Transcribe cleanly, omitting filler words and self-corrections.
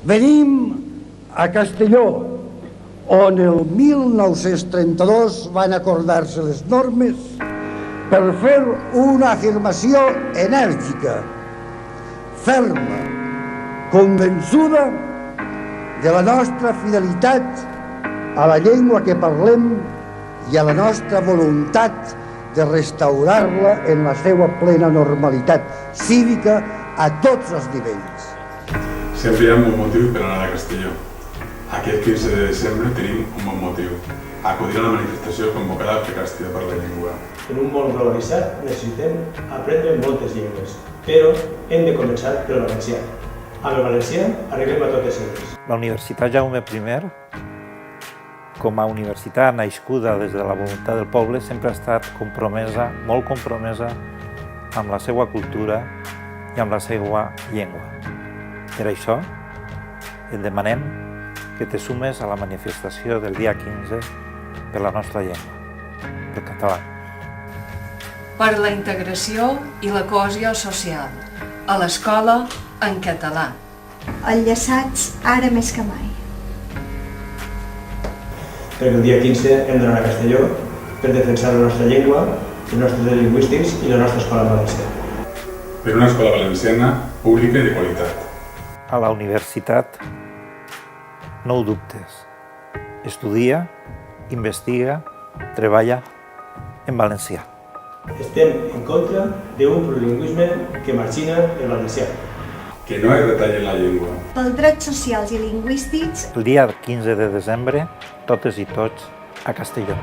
Venim a Castelló, on el 1932 van acordar-se les normes per fer una afirmació enèrgica, ferma, convençuda de la nostra fidelitat a la llengua que parlem i a la nostra voluntat de restaurar-la en la seva plena normalitat cívica a tots els nivells. Sempre hi ha un bon motiu per anar a Castelló. Aquest 15 de desembre tenim un bon motiu: acudir a la manifestació convocada per Castella per la Llengua. En un món globalitzat necessitem aprendre moltes llengües, però hem de començar pel valencià. Amb el valencià arribem a totes elles. La Universitat Jaume I, com a universitat nascuda des de la voluntat del poble, sempre ha estat compromesa, molt compromesa, amb la seva cultura i amb la seva llengua. Per això, et demanem que te sumes a la manifestació del dia 15 per la nostra llengua, pel català. Per la integració i la cohesió social, a l'escola en català. Enllaçats ara més que mai. Perquè el dia 15 hem d'anar a Castelló per defensar la nostra llengua, els nostres drets lingüístics i la nostra escola en valencià. Per una escola valenciana pública i de qualitat. A la universitat, no ho dubtes. Estudia, investiga, treballa en valencià. Estem en contra d'un plurilingüisme que margina el valencià. Que no es retallen la llengua. Pels drets socials i lingüístics. El dia 15 de desembre, totes i tots a Castelló.